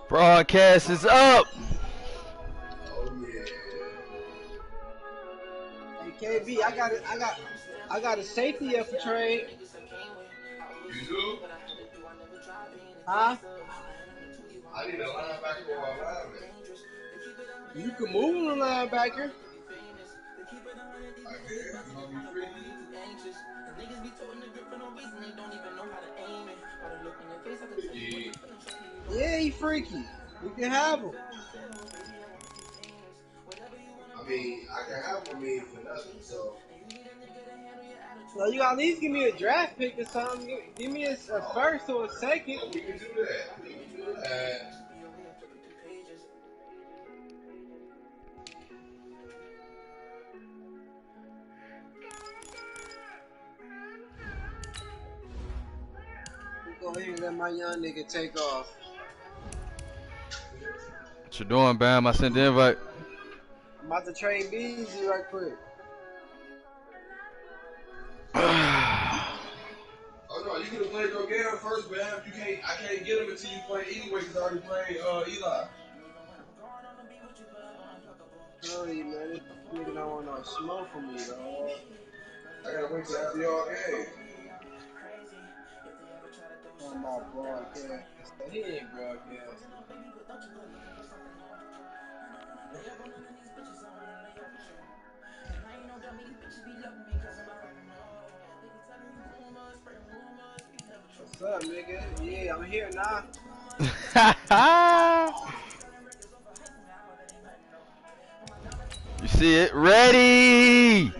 Broadcast is up. Oh yeah. Hey KB, I got a safety up for trade. You do? Huh? I need a linebacker or a lineman. You can move a linebacker. I can. You gonna be free? Yeah, he freaky. You can have him. I mean, I can have him for nothing, so. So you at least give me a draft pick or something. Give me a first or a second. We can do that. We can do that. Go ahead and let my young nigga take off. What you doing, Bam? I sent the invite. I'm about to trade Beasley right quick. Oh no, you could have played your game first, Bam. You can't. I can't get him until you play anyway, because I already played Eli. Tell you, man, this nigga don't want no smoke from me, dog. I gotta wait till after y'all game. Oh my broadcast. He ain't broadcast. What's up, nigga? Yeah, I'm here now. You see it? Ready!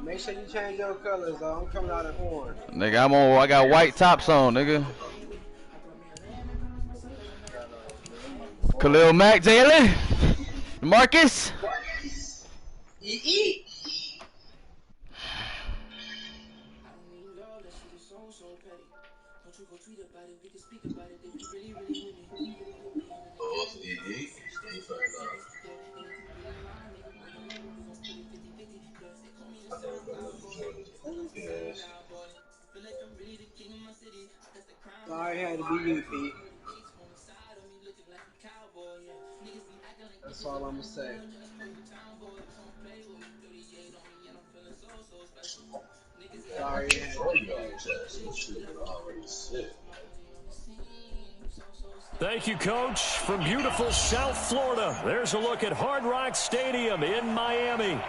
Make sure you change your colors, though. I'm coming out in orange. Nigga, I got white tops on, nigga. Khalil Mack, Jalen, Marcus. Eat. Sorry, had to be you, Pete. That's all I'm gonna say. Sorry. Thank you, Coach. From beautiful South Florida, there's a look at Hard Rock Stadium in Miami.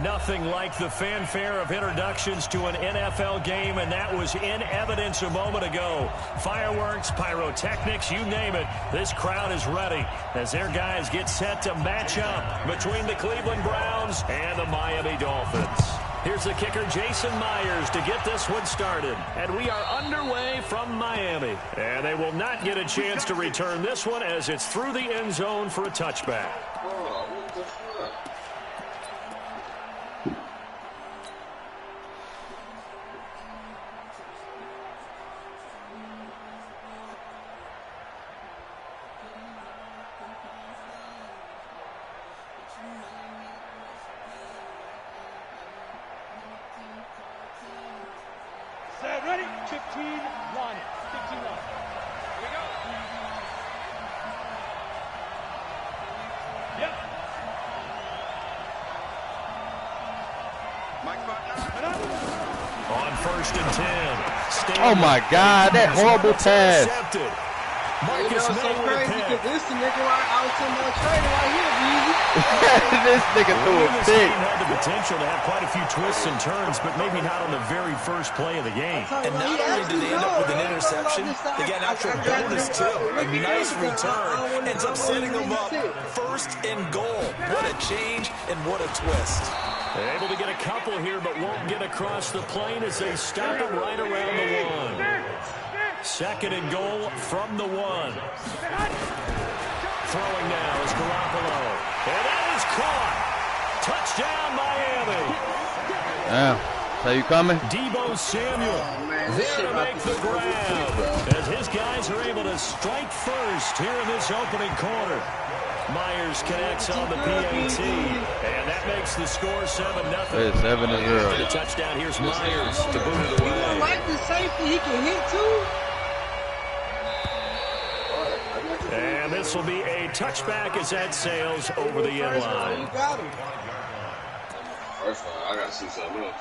Nothing like the fanfare of introductions to an NFL game, and that was in evidence a moment ago. Fireworks, pyrotechnics, you name it. This crowd is ready as their guys get set to match up between the Cleveland Browns and the Miami Dolphins. Here's the kicker, Jason Myers, to get this one started. And we are underway from Miami. And they will not get a chance to return this one as it's through the end zone for a touchback. Ready? 15-1. 15-1. Here we go. Yep. Mike On 1st and 10. Oh my God, that horrible pass. You know, it's so crazy because this the nigga I was in my trading right here, Beasley. This nigga threw a This pick. game had the potential to have quite a few twists and turns, but maybe not on the very first play of the game. And not only did they end up with an interception, they got an actual bonus too. A nice return ends up setting them up 1st and goal. What a change and what a twist. Able to get a couple here, but won't get across the plane as they stop him right around the 1. 2nd and goal from the 1. Throwing now is Garoppolo. And that is caught. Touchdown, Miami. Damn. So you coming? Debo Samuel there to make the grab. As his guys are able to strike first here in this opening quarter. Myers connects on the PAT, and that makes the score 7-0. It's 7-0. The touchdown, here's Myers to boot it away. You like the safety, he can hit too. And this will be a touchback as that sails over the end line. You got him. First of all, I got to see something else.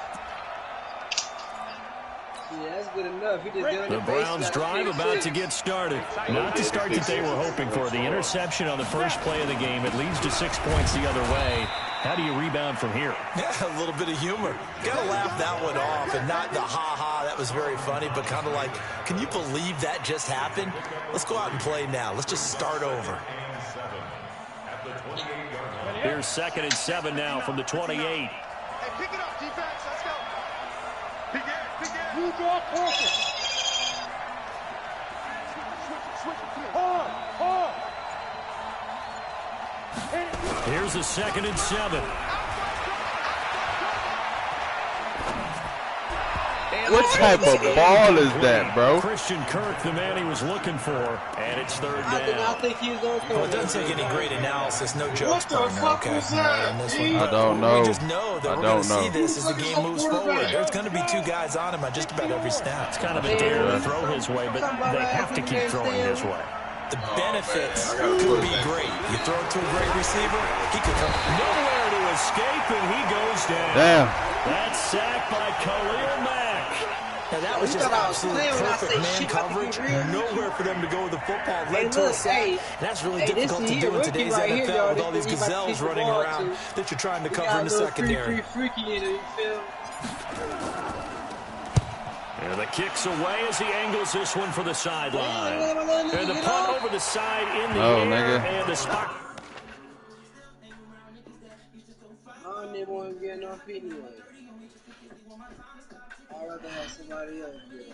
Yeah, that's good enough. He just did The Browns drive about to get started. Not the start that they were hoping for. The interception on the first play of the game. It leads to 6 points the other way. How do you rebound from here? Yeah, a little bit of humor. Got to laugh that one off, and not the ha-ha, that was very funny, but kind of like, can you believe that just happened? Let's go out and play now. Let's just start over. Here's 2nd and 7 now from the 28. Hey, pick it up, defense. Let's go. Pick it. You draw closer. Switch. Hard. Here's a 2nd and 7. What type of ball is that, bro? Christian Kirk, the man he was looking for, and it's 3rd I did down. not think he was going to Well, it doesn't take any great analysis. No jokes, partner, okay? On this one. I don't know. We just know that we're going to see this as the game moves forward. There's going to be 2 guys on him on just about every snap. It's kind of a dare to throw his way, but they have to keep throwing his way. The benefits could be great. You throw it to a great receiver, he could come. Nowhere to escape, and he goes down. Damn. That's sacked by Khalil Mack. Now that was just absolute perfect man coverage. Nowhere for them to go with the football. Led to a sack. That's really difficult to do in today's NFL with all these gazelles running around that you're trying to cover in the secondary. And the kick's away as he angles this one for the sideline. And the punt over the side in the air. Nigga. And the spot. I don't even want to get enough anyway. I'd rather have somebody else do it.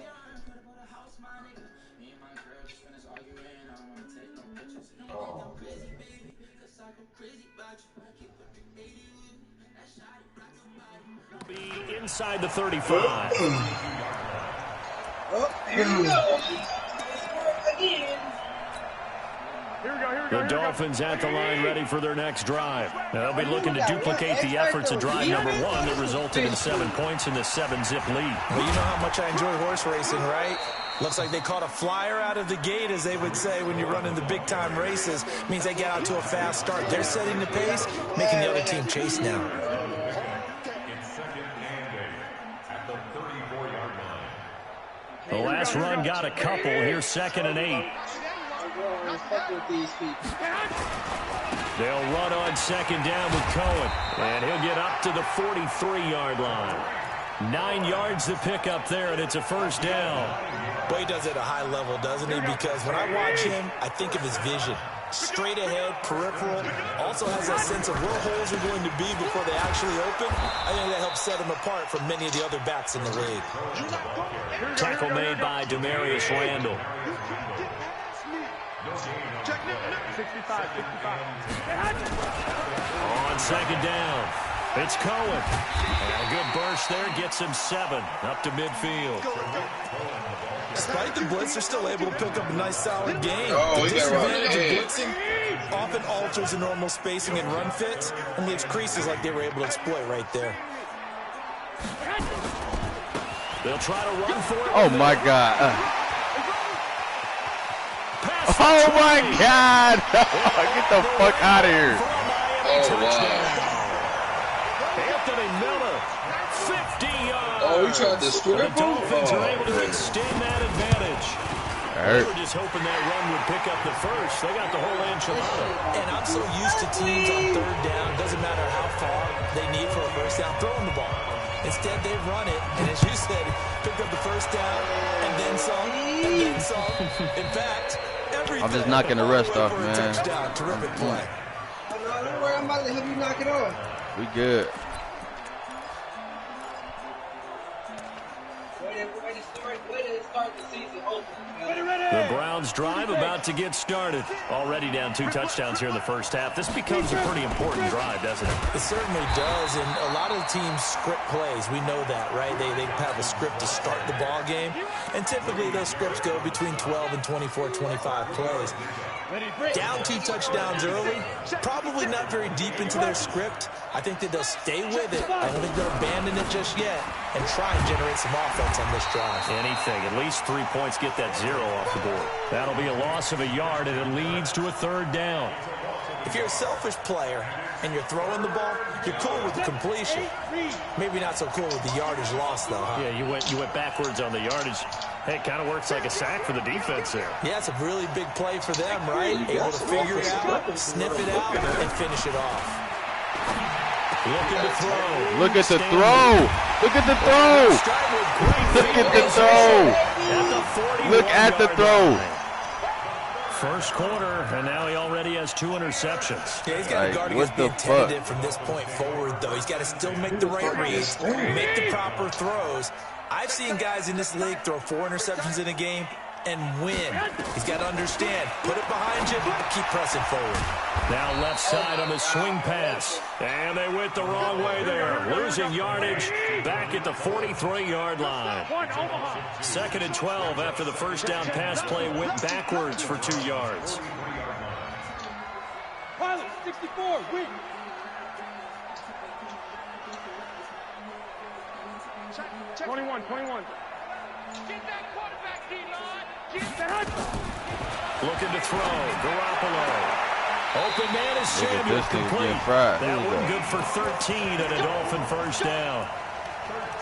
Be inside the 35. Oh, here we go. Again. The Dolphins at the line ready for their next drive. They'll be looking to duplicate the efforts of drive number 1 that resulted in 7 points in the 7-zip lead. Well, you know how much I enjoy horse racing, right? Looks like they caught a flyer out of the gate, as they would say when you're running the big-time races. Means they get out to a fast start. They're setting the pace, making the other team chase now. The last run got a couple. Here's 2nd and 8. They'll run on 2nd down with Cohen. And he'll get up to the 43-yard line. 9 yards to pick up there, and it's a 1st down. Boy, he does it at a high level, doesn't he? Because when I watch him, I think of his vision. Straight ahead, peripheral. Also has that sense of where holes are going to be before they actually open. I think that helps set him apart from many of the other backs in the league. Tackle made by Demarius Randall. On 2nd down, it's Cohen. And a good burst there gets him 7 up to midfield. Despite the blitz, they're still able to pick up a nice, solid game. Oh, The he got disadvantage right. of blitzing often alters the normal spacing and run fits and leaves creases like they were able to exploit right there. They'll try to run for it. Oh, my God. Oh, my God. Get the fuck out of here. Oh, wow. Anthony Miller, 50 yards. Oh, he tried to square The him? Dolphins are Oh. able to extend that advantage. They were just hoping that run would pick up the first. They got the whole enchilada. And I'm so used to teams on 3rd down, doesn't matter how far they need for a 1st down, throwing the ball. Instead, they run it, and as you said, pick up the 1st down, and then some, and then some. In fact, everything. I'm just knocking the rest off, man. Touchdown, terrific play. Don't worry, I'm about to help you knock it off. We good. Way to start the season open. The Browns drive about to get started. Already down 2 touchdowns here in the first half. This becomes a pretty important drive, doesn't it? It certainly does, and a lot of the teams script plays. We know that, right? They have a script to start the ball game, and typically those scripts go between 12 and 24, 25 plays. Down 2 touchdowns early, probably not very deep into their script. I think that they'll stay with it. I don't think they'll abandon it just yet and try and generate some offense on this drive. Anything, at least 3 points, get that 0 off the board. That'll be a loss of a yard, and it leads to a 3rd down. If you're a selfish player and you're throwing the ball, you're cool with the completion. Maybe not so cool with the yardage loss, though, huh? Yeah, you went backwards on the yardage. Hey, it kind of works like a sack for the defense there. Yeah, it's a really big play for them, right? Able to figure it out, sniff it out, and finish it off. Looking to throw. Look at the throw. Look at the throw. Look at the throw. Look at the throw. First quarter, and now he already has 2 interceptions. Yeah, he's got to guard against being tentative from this point forward, though. He's got to still make the right reads, make the proper throws. I've seen guys in this league throw 4 interceptions in a game and win. He's got to understand, put it behind you, but keep pressing forward. Now left side on the swing pass. And they went the wrong way there. Losing yardage back at the 43-yard line. 2nd and 12 after the first down pass play went backwards for 2 yards. Pilot, 64, win. Check. 21. Get that quarterback, D-line. Get that. Looking to throw. Garoppolo. Open man is Samuel, complete. That one good for 13 and a Dolphin first down.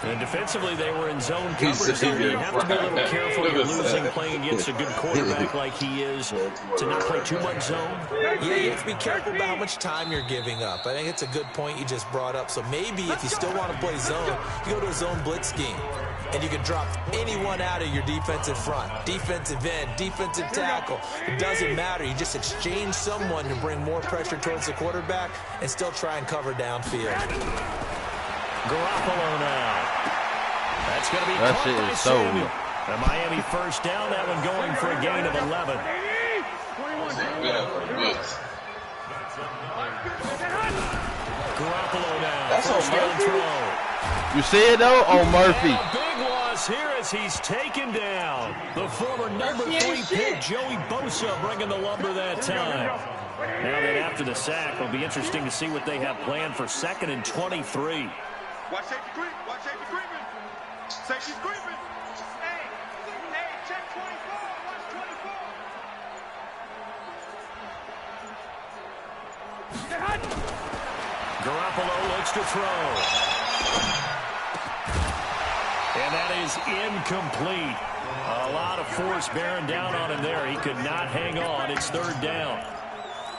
And defensively, they were in zone coverage here. You have to be a little careful. You're losing playing against a good quarterback like he is to not play too much zone. Yeah, you have to be careful about how much time you're giving up. I think it's a good point you just brought up. So maybe if you still want to play zone, you go to a zone blitz scheme. And you can drop anyone out of your defensive front, defensive end, defensive tackle. It doesn't matter. You just exchange someone to bring more pressure towards the quarterback and still try and cover downfield. Garoppolo now. That's going to be caught by Samuel. The Miami first down, that one going for a gain of 11. Garoppolo now. First down throw. You see it, though? Oh, Murphy. Here as he's taken down. The former number 3 pick, Joey Bosa, bringing the lumber that time. Now that after the sack, it'll be interesting to see what they have planned for 2nd and 23. Watch safety creep. Watch safety creeping. Safety's creeping. Hey, check 24. Watch 24. Garoppolo looks to throw. And that is incomplete. A lot of force bearing down on him there. He could not hang on. It's 3rd down.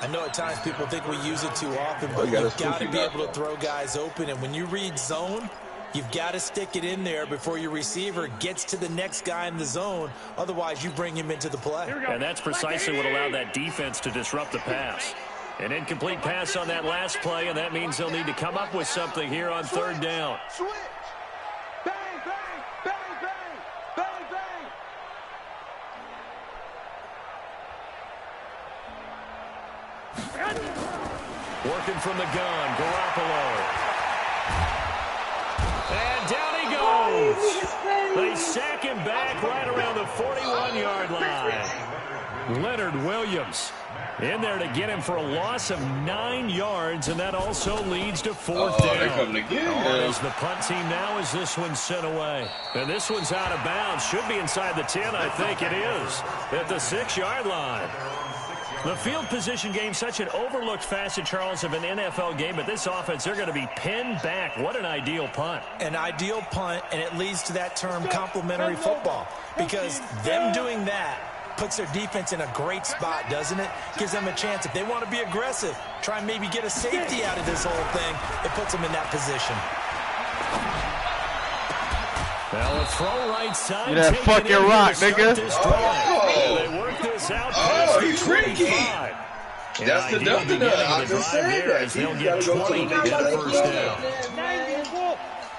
I know at times people think we use it too often, but you've got to be able to throw guys open. And when you read zone, you've got to stick it in there before your receiver gets to the next guy in the zone. Otherwise, you bring him into the play. And that's precisely what allowed that defense to disrupt the pass. An incomplete pass on that last play, and that means they'll need to come up with something here on 3rd down. Switch. Bang, bang, bang, bang, bang, bang. Working from the gun, Garoppolo. And down he goes. They sack him back right around the 41-yard line. Leonard Williams in there to get him for a loss of 9 yards, and that also leads to 4th down. They're coming again. As the punt team now as this one's sent away. And this one's out of bounds. Should be inside the 10, I think it is, at the 6-yard line. The field position game, such an overlooked facet, Charles, of an NFL game, but this offense, they're going to be pinned back. What an ideal punt. An ideal punt, and it leads to that term complementary football, because them doing that puts their defense in a great spot, doesn't it? Gives them a chance. If they want to be aggressive, try and maybe get a safety out of this whole thing, it puts them in that position. Well, a throw right side. You that fucking rock, nigga. They work this out. He's freaky. That's the dump. I just said that. They'll get 20 to get the first down.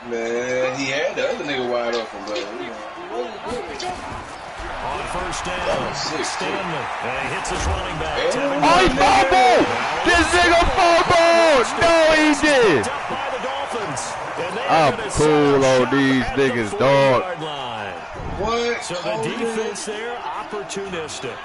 Man, he had the other nigga wide open, but on first down, Stanley. He hits his running back. Oh, he fumbled! This nigga fumbled! No, he did! I'm cool on these niggas, dog. what? So the defense there, opportunistic.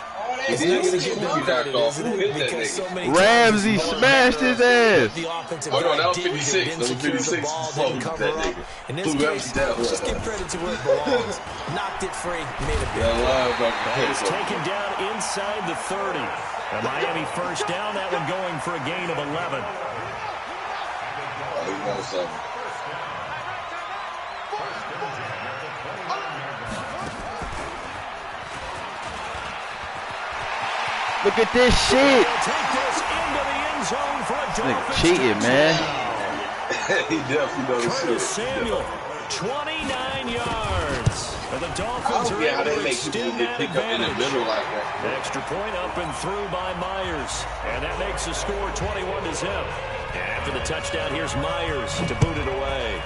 It's nice to get one credit, isn't it? Because so many Ramsey smashed his ass. The offensive Oh, no, that guy was didn't 56. That was secure the 56. ball, Slow didn't cover that up. nigga. In this case, just give credit to where it belongs. Knocked it free, made a big That is taken down inside the 30. A Miami first down, that one going for a gain of 11. Look at this shit. Take this into the end zone for a Nigga cheating, man. He definitely knows Curtis Samuel, 29 yards. And the Dolphins are able to extend that advantage. Extra point up and through by Myers. And that makes the score 21-0. And after the touchdown, here's Myers to boot it away.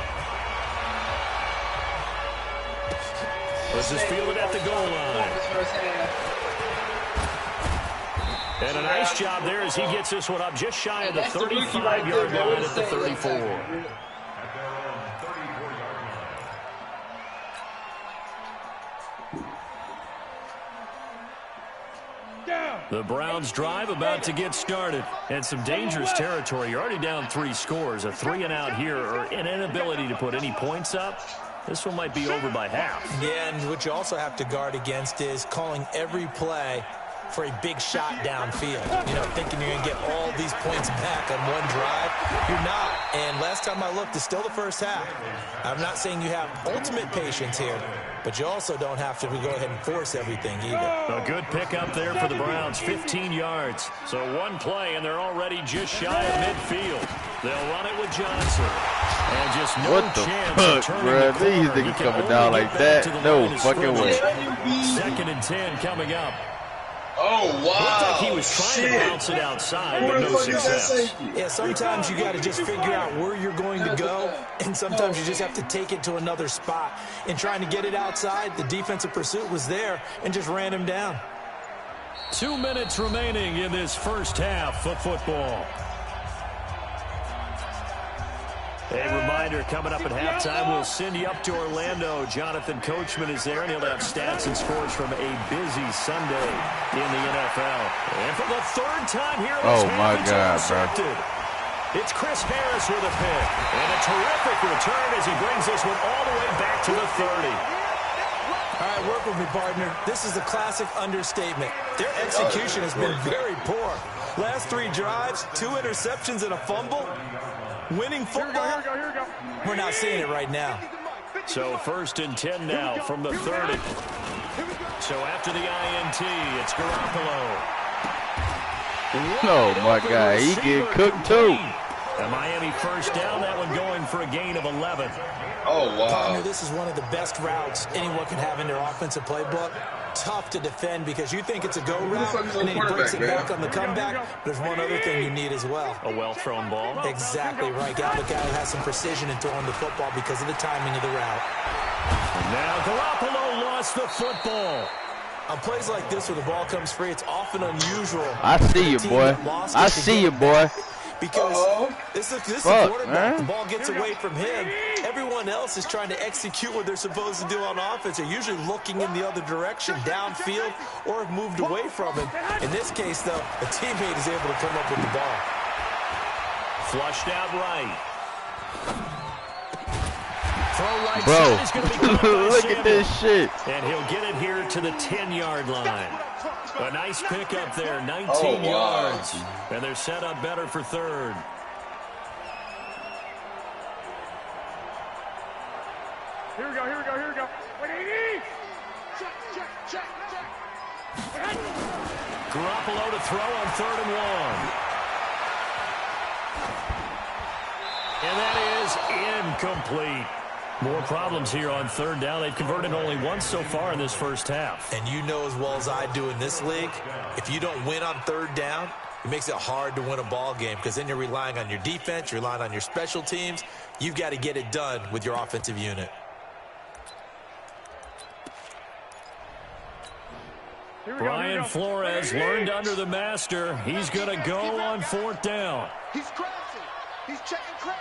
This is fielded at the goal line. And a nice job there as he gets this one up just shy of the 35-yard line at the 34. The Browns drive about to get started. And some dangerous territory. You're already down 3 scores. A 3-and-out here or an inability to put any points up. This one might be over by half. Yeah, and what you also have to guard against is calling every play for a big shot downfield. You know, thinking you're going to get all these points back on one drive. You're not. And last time I looked, it's still the first half. I'm not saying you have ultimate patience here, but you also don't have to go ahead and force everything either. A good pickup there for the Browns, 15 yards. So one play, and they're already just shy of midfield. They'll run it with Johnson. And just no What the chance fuck, of turning bro? the These corner. niggas coming down like that? No fucking way. 2nd and 10 coming up. Oh, wow. Looked like he was trying to bounce it outside, but no success. Yeah, sometimes you got to just figure out where you're going to go, and sometimes you just have to take it to another spot. In trying to get it outside, the defensive pursuit was there and just ran him down. 2 minutes remaining in this first half of football. A reminder, coming up at halftime, we'll send you up to Orlando. Jonathan Coachman is there, and he'll have stats and scores from a busy Sunday in the NFL. And for the 3rd time here in this half, it's intercepted. It's Chris Harris with a pick. And a terrific return as he brings this one all the way back to the 30. All right, work with me, partner. This is a classic understatement. Their execution has been very poor. Last 3 drives, 2 interceptions and a fumble. Winning football, we're not seeing it right now. So 1st and 10 now from the 30. So after the INT, it's Garoppolo. Oh, my God. He getting cooked, too. A Miami first down, that one going for a gain of 11. Oh, wow. Partner, this is one of the best routes anyone can have in their offensive playbook. Tough to defend because you think it's a go route, and then he breaks it back on the comeback. There's one other thing you need as well. A well-thrown ball. Exactly right. Got a guy who has some precision in throwing the football because of the timing of the route. Now Garoppolo lost the football. On plays like this where the ball comes free, it's often unusual. I see you, boy. I see you, boy. Because this is a quarterback. The ball gets away from him. Everyone else is trying to execute what they're supposed to do on offense. They're usually looking in the other direction, downfield, or have moved away from him. In this case, though, a teammate is able to come up with the ball. Flushed out right. Throw right Bro, side is going to be caught by look Samuel. at this shit. And he'll get it here to the 10-yard line. A nice pickup there, 19 yards. And they're set up better for 3rd. Here we go. Garoppolo to throw on 3rd and 1. And that is incomplete. More problems here on 3rd down. They've converted only once so far in this first half. And you know as well as I do in this league, if you don't win on 3rd down, it makes it hard to win a ball game because then you're relying on your defense, you're relying on your special teams. You've got to get it done with your offensive unit. Brian Flores learned under the master. He's going to go on 4th down. He's crashing. He's checking crash.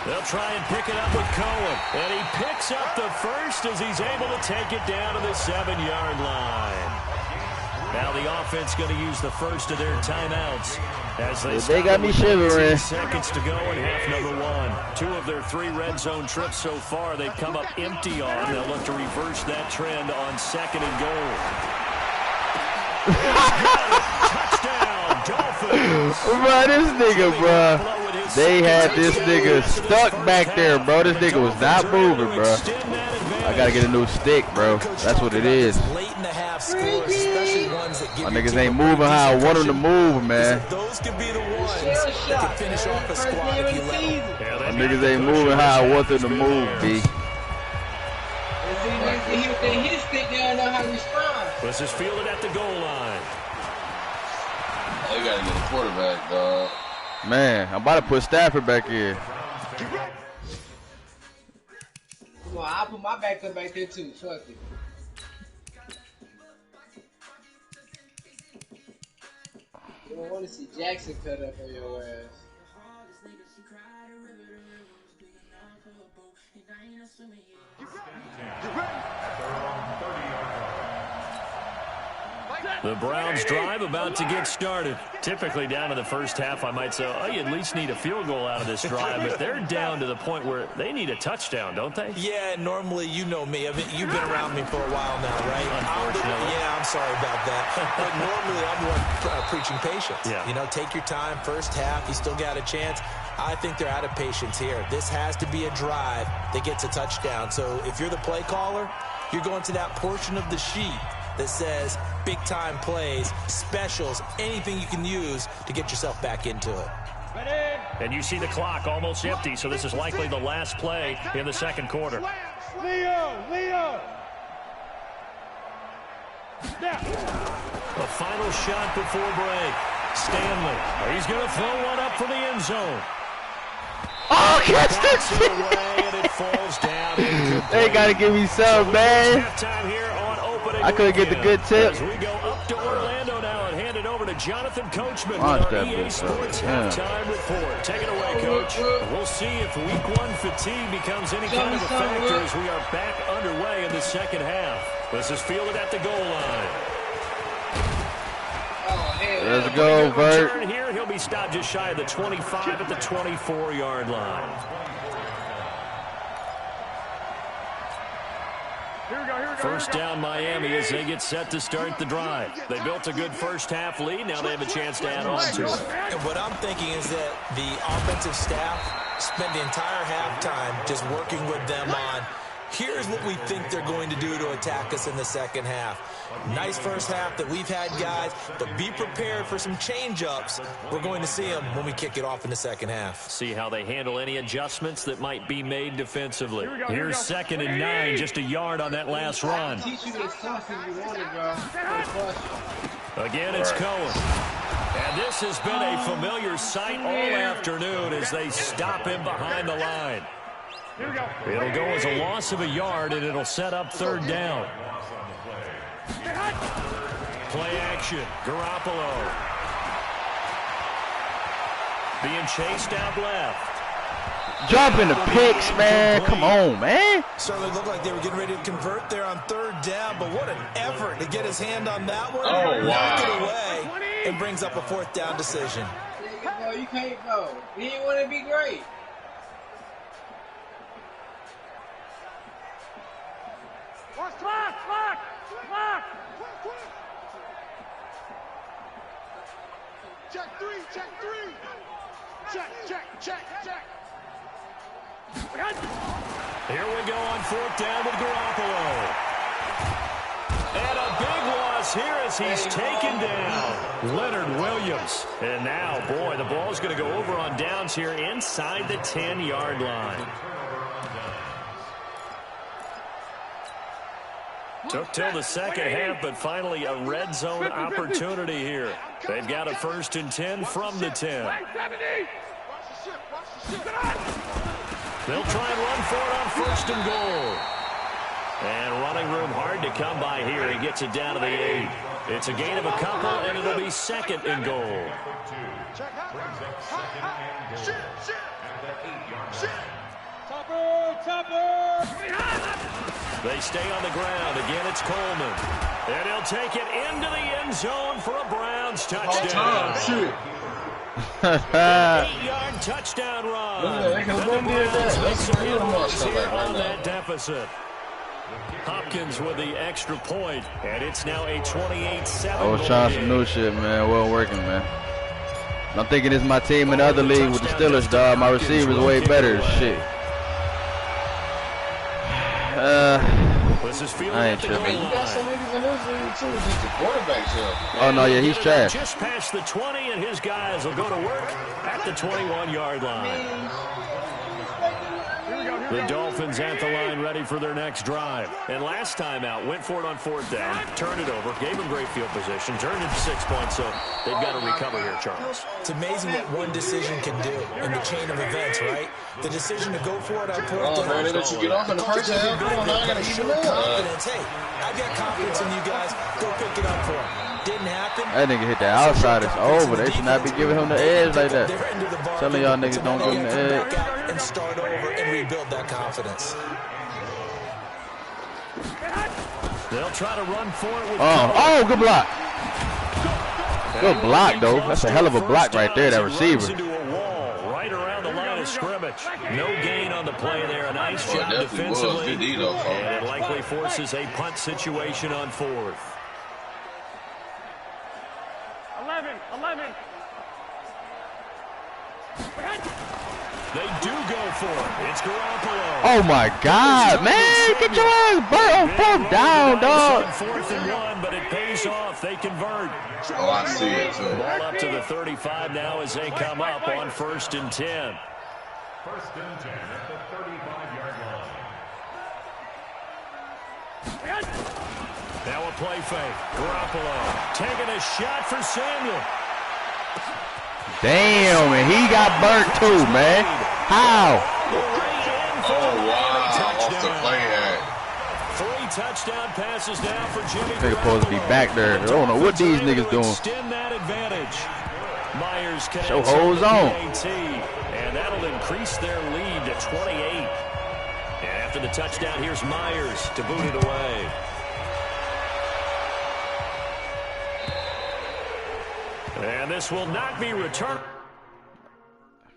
They'll try and pick it up with Cohen. And he picks up the first as he's able to take it down to the 7-yard line. Now the offense going to use the first of their timeouts as they got me shivering. Seconds to go in half number 1. 2 of their 3 red zone trips so far they've come up empty on. They'll look to reverse that trend on 2nd and goal. Touchdown, Dolphins. Bro, this nigga, bro. They had this nigga stuck back there, bro. This nigga was not moving, bro. I gotta get a new stick, bro. That's what it is. Late in the half scores, especially ones that give my niggas ain't moving how I want them to move, man. Those could be the ones that can finish off a squad if you let them. My niggas ain't moving how I want them to move, B. His stick down know how to respond. This is fielded at the goal line. They gotta get a quarterback, dog. Man, I'm about to put Stafford back in. Come on, I'll put my backup back there too. Fuck it. You don't want to see Jackson cut up on your ass. The Browns drive about to get started. Typically down to the first half, I might say, oh, you at least need a field goal out of this drive, but they're down to the point where they need a touchdown, don't they? Yeah, normally, you know me. You've been around me for a while now, right? Unfortunately. Yeah, I'm sorry about that. But normally, I'm the one preaching patience. Yeah. You know, take your time. First half, you still got a chance. I think they're out of patience here. This has to be a drive that gets a touchdown. So if you're the play caller, you're going to that portion of the sheet that says big-time plays, specials, anything you can use to get yourself back into it. And you see the clock almost empty, so this is likely the last play in the second quarter. Leo! The final shot before break. Stanley. He's going to throw one up for the end zone. Oh, catch this shit! And it falls down. They got to give me some, man. Halftime here on opening I couldn't get the good tip. As we go up to Orlando now and hand it over to Jonathan Coachman Launch with our that EA bitch, Sports bro. Yeah. halftime report. Take it away, Coach. We'll see if Week 1 fatigue becomes any kind of a factor as we are back underway in the second half. This is fielded at the goal line. Let's go, Bert. Return here, he'll be stopped just shy of the 25 at the 24-yard line. First down Miami as they get set to start the drive. They built a good first half lead. Now they have a chance to add on to it. And what I'm thinking is that the offensive staff spent the entire halftime just working with them on, here's what we think they're going to do to attack us in the second half. Nice first half that we've had, guys, but be prepared for some change-ups. We're going to see them when we kick it off in the second half. See how they handle any adjustments that might be made defensively. Here's 2nd and 9, just a yard on that last run. Again, it's Cohen. And this has been a familiar sight all afternoon as they stop him behind the line. It'll go as a loss of a yard, and it'll set up 3rd down. Play action. Garoppolo. Being chased out left. Jumping the picks, man. Come on, man. Certainly looked like they were getting ready to convert there on 3rd down, but what an effort to get his hand on that one. Oh, Knock it wow. away and brings up a 4th down decision. No, you can't go. You didn't want to be great. Clock! Check 3! Check! Here we go on 4th down with Garoppolo. And a big loss here as he's taken down. Leonard Williams. And now, boy, the ball's going to go over on downs here inside the 10-yard line. Took till the second half, but finally a red zone opportunity here. They've got a 1st and 10 from the 10. They'll try and run for it on 1st and goal. And running room hard to come by here. He gets it down to the 8. It's a gain of a couple, and it'll be 2nd and goal. They stay on the ground. Again, it's Coleman. And he'll take it into the end zone for a Browns touchdown. 8-yard touchdown run. And the Browns make some inroads here on that deficit. Hopkins with the extra point, and it's now a 28-7. I was trying some new shit, man. Wasn't working, man. I'm thinking it's my team in the other league with the Steelers, dog. My receiver's way better. Shit. I ain't tripping. You got some niggas in this league too. Just the quarterback stuff. Oh no, yeah, he's trash. Just past the 20, and his guys will go to work at the 21-yard line. The Dolphins at the line, ready for their next drive. And last time out, went for it on 4th down, turned it over, gave them great field position, turned it to 6 points, so they've got to recover here, Charles. It's amazing what one decision can do in the chain of events, right? The decision to go for it on 4th down. Man, they let you get off in the first half. Come on, now I got to even confidence. Hey, I've got confidence in you guys. Go pick it up for him. Didn't happen. That nigga hit the outside. It's over. They should not be giving him the edge like that. Telling y'all niggas don't give him the edge. And start over and rebuild that confidence. They'll try to run for it with oh, good block. Good block, though. That's a hell of a block right there, that receiver. Into a wall right around the line of scrimmage. No gain on the play there. A nice job defensively. And it likely forces a punt situation on 4th. 11. They do go for it. It's Garoppolo. Oh my God, man! Get your ass burnt on 4th down, dog. 4th and 1, but it pays off. They convert. Oh, I see it too. Ball up to the 35 now as they come up on 1st and 10. 1st and 10 at the 35-yard line. Now a play fake. Garoppolo taking a shot for Samuel. Damn, and he got burnt too, man. How? Oh, wow. Off the play act. 3 touchdown passes now for Jimmy. They're supposed to be back there. I don't know what these niggas doing. Extend that advantage. Myers connects Show hoes on. And that'll increase their lead to 28. And after the touchdown, here's Myers to boot it away. And this will not be returned.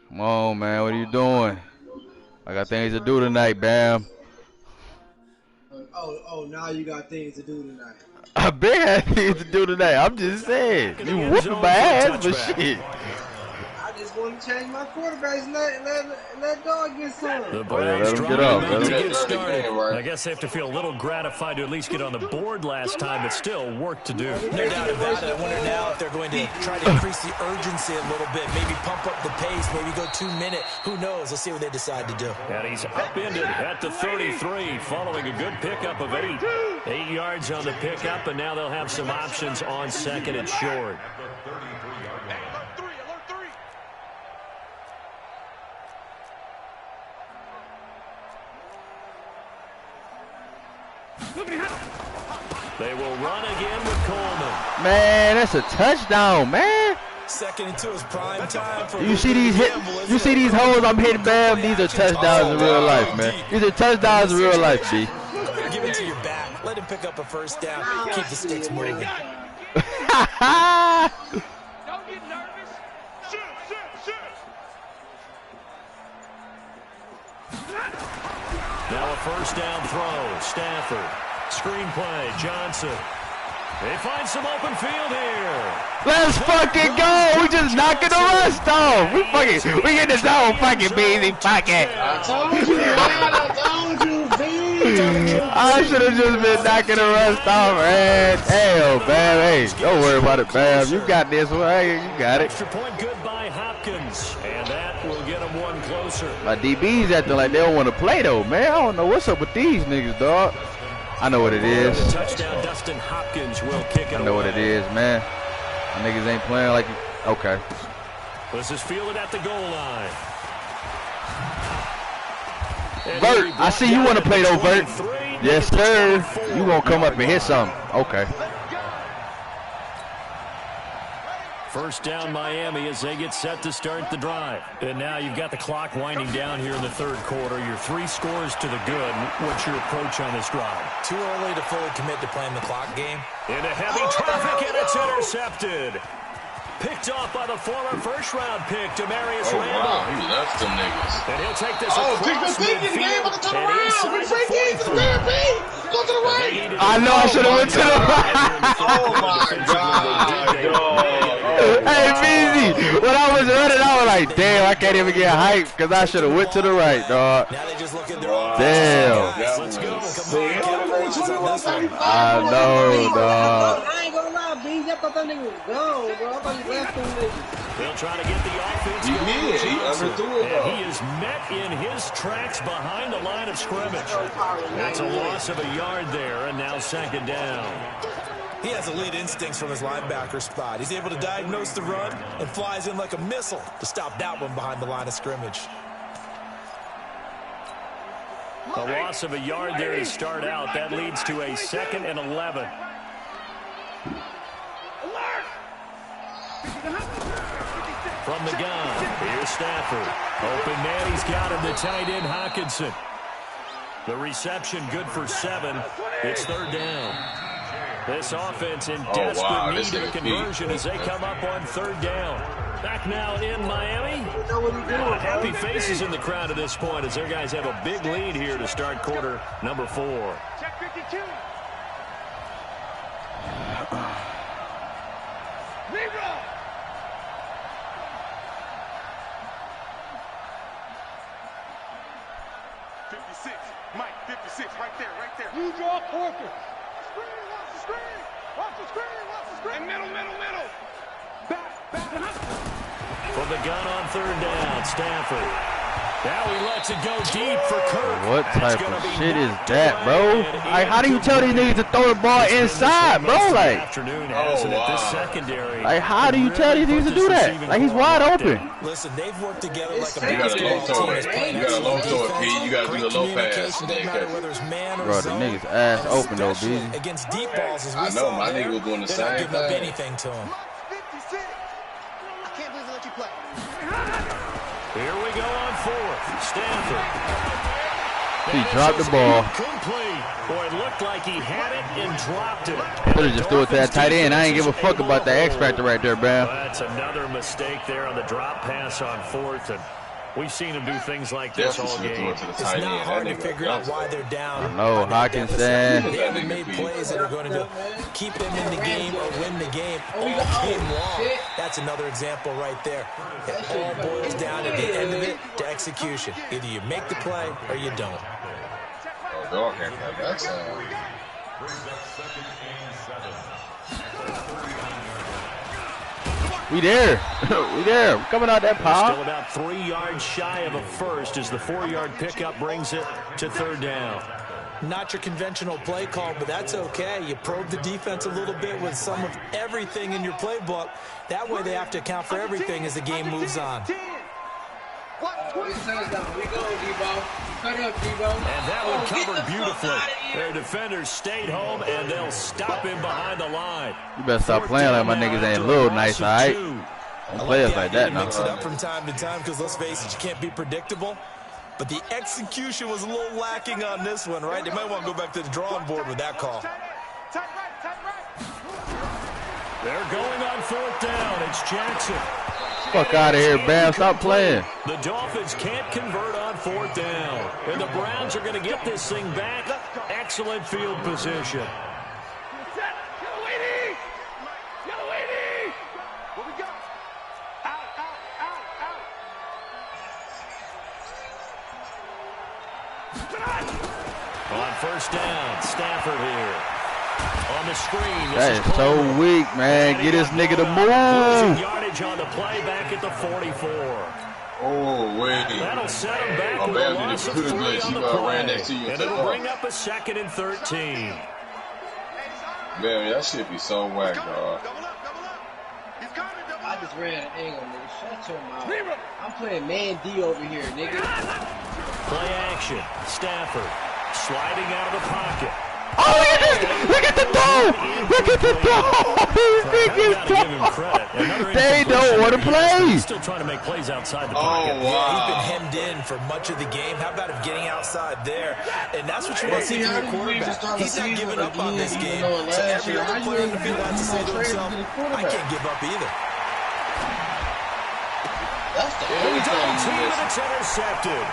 Come on, man. What are you doing? I got things to do tonight, Bam. Oh, now you got things to do tonight. I been had things to do tonight. I'm just saying. You whooping my ass for shit. I just want to change my quarterbacks and let dog get some. The Browns let him get off. to get started. I guess they have to feel a little gratified to at least get on the board last time, but still work to do. No doubt about it. I wonder now if they're going to try to increase the urgency a little bit, maybe pump up the pace, maybe go 2-minute. Who knows? Let's see what they decide to do. And he's upended at the 33 following a good pickup of 8. 8 yards on the pickup, and now they'll have some options on 2nd and short. They will run again with Coleman. Man, that's a touchdown, man. 2nd and 2 is prime time for you see these holes I'm hitting, Bam? These are touchdowns in real life, man. These are touchdowns in real life, B. Give it to your back. Let him pick up a 1st down. Keep the sticks moving. Don't get nervous. Shoot. Now a 1st down throw. Stafford. Screenplay. Johnson. They find some open field here. Let's fucking go. We just knocking the rust off. We get the zone fucking busy fucking. I told you, I should have just been knocking the rust off, man. Hell, Bam. Hey, don't worry about it, Bam. You got this one. Hey, you got it. Extra point good by Hopkins. And that will get them one closer. My DB's acting like they don't want to play, though, man. I don't know what's up with these niggas, dog. I know what it is. The touchdown, Dustin Hopkins will kick it away. I know what it is, man. My niggas ain't playing like you. Okay. This is fielded at the goal line. Bert, I see you want to play though, Bert. Yes, sir. You gonna come up and hit something. Okay. First down Miami as they get set to start the drive. And now you've got the clock winding down here in the third quarter. You're 3 scores to the good. What's your approach on this drive? Too early to fully commit to playing the clock game. Into heavy traffic, and it's intercepted. Picked off by the former first-round pick, Demarius Randall. Wow, he left them niggas. And he'll take this pick the thing in the game, about to turn around. We break in to the man, go to the right. I know I should have went to the right. Oh my God, dog. Hey, BZ, when I was running, I was like, damn, I can't even get hyped because I should have went to the right, dog. Now they just look at their Damn. Let's go. I know, dog. I ain't gonna lie, B. I thought that nigga was gone, bro. I thought he left them niggas. They'll try to get the offense He going. did. He underthrew it, And though. he is met in his tracks behind the line of scrimmage. That's a loss of a yard there, and now second down. He has elite instincts from his linebacker spot. He's able to diagnose the run and flies in like a missile to stop that one behind the line of scrimmage. A loss of a yard there to start out. That leads to a 2nd and 11. From the gun, here's Stafford. Open man, he's got him, the tight end, Hockenson. The reception good for 7. It's third down. This offense in desperate need of conversion as they come up on third down. Back now in Miami. Happy faces in the crowd at this point as their guys have a big lead here to start quarter number 4. Check 52. Libra. Mike, 56, right there, right there. You draw Porker. Screen, watch the screen. Watch the screen, watch the screen. And middle. Back. From the gun on third down, Stafford. Now he lets it go deep for Kirk. What type of shit is that, bro? Like, how do you tell these niggas to throw the ball inside, bro? Like, how do you tell these niggas to do that? Like, he's wide open. Listen, they've worked together like a You gotta low basketball throw team. it. You gotta low throw it, P. You gotta do the low pass. Communication doesn't matter whether it's man or Bro, the zone. nigga's ass open, though, Especially B. against deep balls, as we I know, saw my there, nigga was doing the they're not same giving up thing. anything to him. 56. I can't believe they let you play. Here we go on 4th. Stafford. He dropped the ball. Complete. Boy, it looked like he had it and dropped it. Could have just threw it to that tight end. I ain't give a fuck about that X factor right there, bro. That's another mistake there on the drop pass on 4th, and we've seen him do things like this all game. It's not hard to figure out why they're down. No, Hockenson. They haven't made plays that are going to keep them in the game or win the game all game long. That's another example right there. It all boils down at the end of it to execution. Either you make the play or you don't. Dog can't have that sound. We there. We there. We're coming out that Still pile. about 3 yards shy of a first as the 4-yard pickup brings it to third down. Not your conventional play call, but that's okay. You probe the defense a little bit with some of everything in your playbook. That way they have to account for everything as the game moves on. We go, Debo. Cut up, Debo. And that one covered beautifully. Their defenders stayed home, and they'll stop him behind the line. You better stop playing like my niggas ain't little nice, all right? Don't play us like that, now. Mix it up from time to time because let's face it, you can't be predictable. But the execution was a little lacking on this one, right? They might want to go back to the drawing board with that call. They're going on 4th down. It's Jackson. Fuck out of here, Bam. Stop playing. The Dolphins can't convert on 4th down. And the Browns are going to get this thing back. Excellent field position. On first down, Stafford here. On the screen. That is so weak, man. Get this nigga to Losing move. yardage on the play back at the 44. Oh, wait. That'll set him back Oh, with a man, loss you of could've 3 let on you, the ran play. next to you and And took it'll off. bring up a 2nd and 13. Man, that shit be so whack, dog. I just ran an angle, nigga. Shut your mouth. I'm playing man D over here, nigga. Play action. Stafford sliding out of the pocket. Oh, look at this! Look at the throw! Look at the throw! They don't want to play. Still trying to make plays outside the pocket. Oh, wow. He's been hemmed in for much of the game. How about him getting outside there? And that's what you want to see from your quarterback. He's not giving up on this game. So every other player in the field has to say to himself, I can't give up either. That's the only time it's intercepted.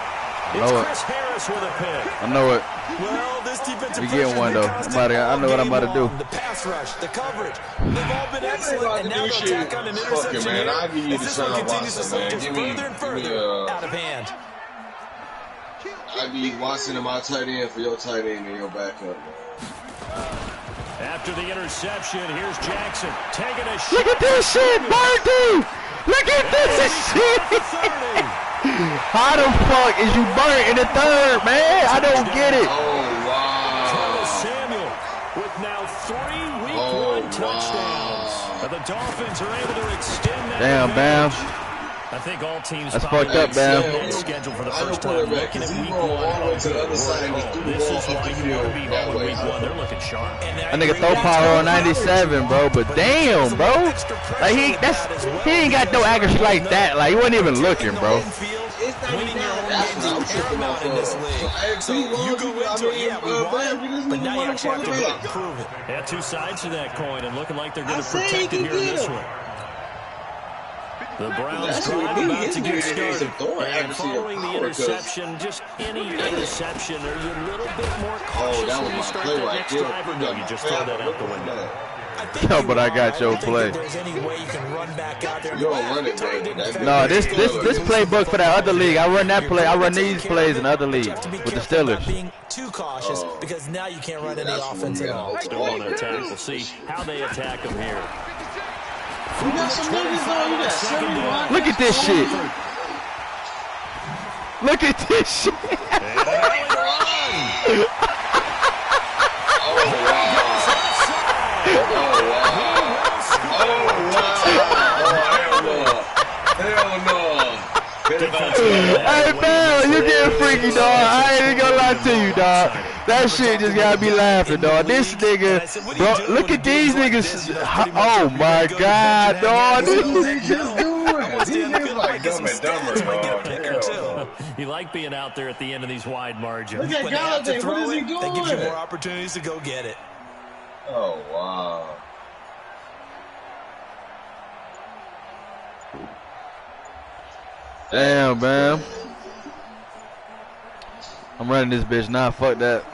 It's Chris Harris with a pick. I know it. Well, this defensive we getting one though. I know what I'm about to do. The pass rush, the coverage, they've all been excellent, and now they'll tack on an interception. Man, I'll give you the this one continues to slip just give me, further and further out of hand. I need Watson and my tight end for your tight end and your backup, man. After the interception, here's Jackson taking a shot. Look at this shit, Marty! Look at this shit! How the fuck is you burnt in the third, man? I don't get it. Oh, wow. Samuel with now 3 week 1 touchdowns. Wow. The Dolphins are able to extend that. Damn, Bam. I think all teams that's fucked up, Bam. Scheduled for the first time looking at week 1. To the other side, this is why you want to be home in week 1. They're looking sharp. That nigga throw power on 97, bro. But damn, bro. Like he ain't got no accuracy like that. Like he wasn't even looking, bro. Winning your own games is paramount in this league. So you go into it, yeah, we won, but now you actually have to go out and prove it. Yeah, two sides to that coin, and looking like they're going to protect it here in this one. The Browns drive about to get started. And following the interception, just any interception, are you a little bit more cautious when you start that next drive, or no, you just throw that out the window? No, but I got your play. No, this playbook for that other league. I run that play. I run these plays in other league with the Steelers. Being too cautious because now you can't run any offense at all. Still want to attack. We'll see how they attack them here. Look at this shit. Look at this shit. Hey man, you getting freaky, dog. I ain't gonna lie to you, dog. That shit just gotta be laughing, dog. This nigga, bro, look at these niggas. Oh my god, dog. You like being out there at the end of these wide margins. Look at Galladay, what is he doing? That gives you more opportunities to go get it. Oh, wow. Damn, man. I'm running this bitch now. Fuck that.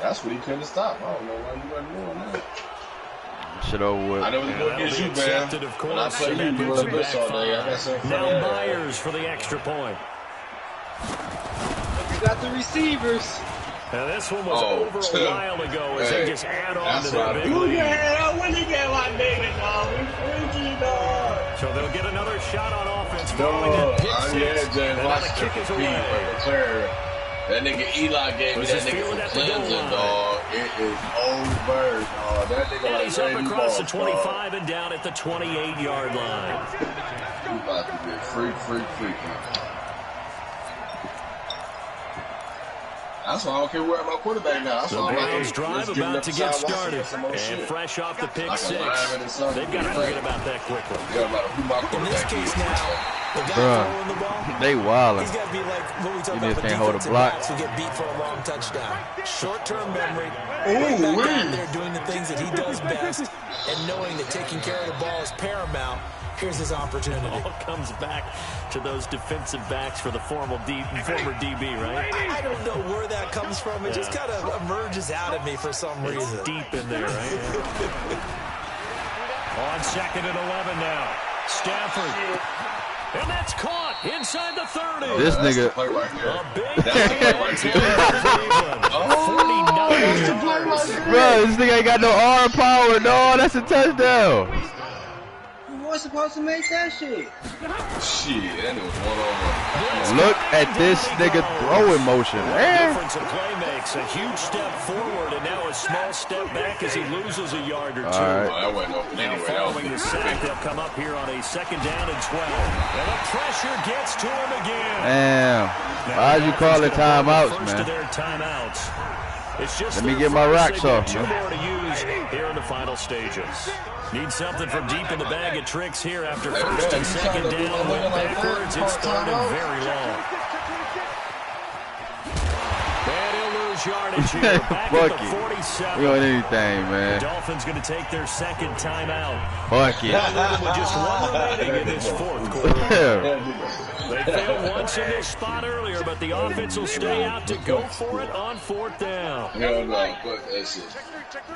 That's what he couldn't stop. I don't know why you wasn't doing that. Shit over with. I know it's going to get you, man. When I play you, you run this all day. I got something for now Myers for the extra point. We got the receivers. Now this one was over a while ago as they just add on to their big lead. When you get like baby, dog, we freaky, dog. So they'll get another shot on offense following that pick six. And now the kick is away. That nigga Eli gave me that nigga from Clemson, dog. It is over, dog. That nigga and like he's up across the 25 dog. and down at the 28-yard line. You about to get freaky. That's why I don't care where my quarterback now. That's the why Browns drive about to get started. And fresh off the pick six. They've got to forget about that quickly. In this case now, the guy throwing the ball, they wildin'. he's got to be like what we talk You about just the can't hold a defensive block. backs who get beat for a long touchdown. Short-term memory, right back out there doing the things that he does best, and knowing that taking care of the ball is paramount. Here's his opportunity. It all comes back to those defensive backs for the former DB, right? I don't know where that comes from. It just kind of emerges out of me for some reason. It's deep in there, right? On 2nd and 11 now. Stafford. And that's caught inside the 30. This nigga. Bro, this nigga ain't got no arm power, dog. That's a touchdown. was supposed to make that shit. Shit, that was one-on-one. Look at this nigga throwing motion. Man. Difference a play makes a huge step forward and now a small step back as he loses a yard or two. All right. That wasn't open Now anyway. following the sack, they'll come up here on a 2nd down and 12. And the pressure gets to him again. Damn. Why'd you call it timeouts, First man? of their timeouts. It's just Let me get my rocks off, Two man. more to use here in the final stages. Need something from deep in the bag of tricks here after 1st and 2nd down. Went backwards. It's third and very long. And he'll lose yardage here. Back at the 47. We on anything, man. The Dolphins going to take their 2nd timeout. Fuck it. With just one remaining in this 4th quarter. They failed once in this spot earlier, but the offense will stay out to go for it on 4th down. Hell no, fuck that shit. Check 3.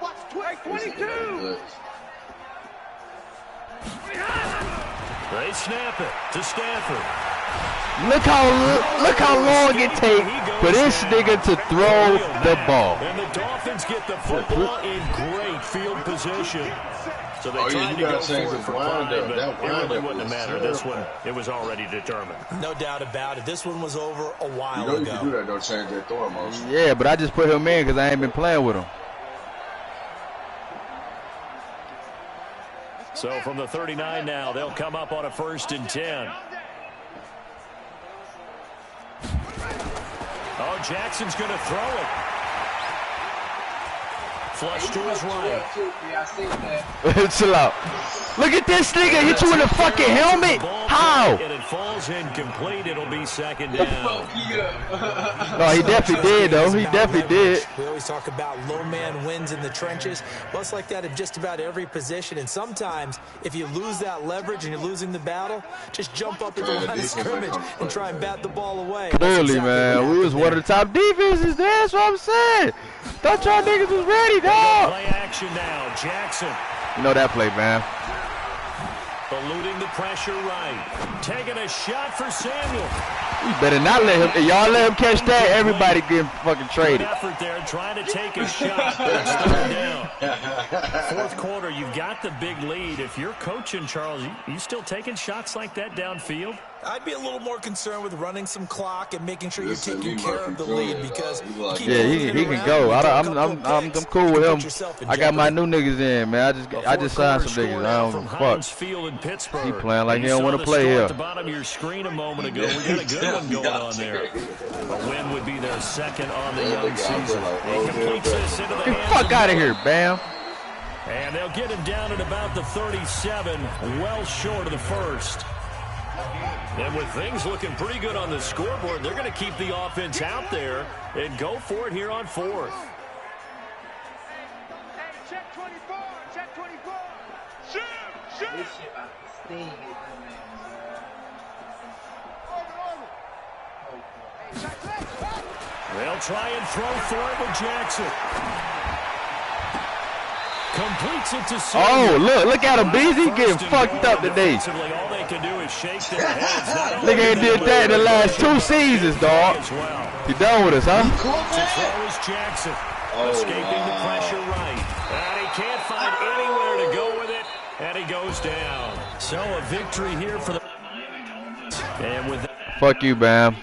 Watch 22. They snap it to Stafford. Look how long it takes for this nigga to throw the ball. And the Dolphins get the football in great field position. So they tried to go for it for pride, but it really wouldn't have mattered. This one, it was already determined. No doubt about it. This one was over a while You know you ago. can do that, don't change that throw motion. Yeah, but I just put him in because I ain't been playing with him. So from the 39 now, they'll come up on a 1st and 10. Oh, Jackson's going to throw it. Flush to his right. Yeah, I seen that. Chill out. Look at this nigga hit you in the fucking helmet. How? And it falls incomplete. It'll be 2nd down. No, he definitely did, though. He definitely did. We always talk about low man wins in the trenches. Well, it's like that in just about every position. And sometimes, if you lose that leverage and you're losing the battle, just jump up at the line of scrimmage and try and bat the ball away. Clearly, man. We was one of the top defenses. That's what I'm saying. Thought y'all niggas was ready, dog. Play action now. Jackson. You know that play, man. Eluding the pressure right. Taking a shot for Samuel. You better not let him. If y'all let him catch that, everybody getting fucking Good traded. effort there, trying to take a shot. It's 3rd down. 4th quarter, you've got the big lead. If you're coaching, Charles, you still taking shots like that downfield? I'd be a little more concerned with running some clock and making sure you're taking care of the lead because Yeah, he can go. I'm cool with him. I got my new niggas in, man. I just signed some niggas. I don't fuck. He playing like he don't want to play here. At the bottom of your screen a moment ago, we got a good one going on there. A win would be their 2nd on the young season. He completes this into the Get hands fuck out of here, Bam. And they'll get him down at about the 37, well short of the 1st. And with things looking pretty good on the scoreboard, they're going to keep the offense out there and go for it here on 4th. Hey, check 24. Check 24. Shoot. This shit about to sting his man, They'll try and throw for it with Jackson. Completes it to Samuel. Oh, look at him, Beasley getting fucked up today. All they can do is shake their heads. Nigga ain't did that in the last 2 seasons, dog. He done with us, huh? To throw is Jackson. Escaping the pressure right. And he can't find anywhere to go with it. And he goes down. So a victory here for the... And with Fuck you, Bam.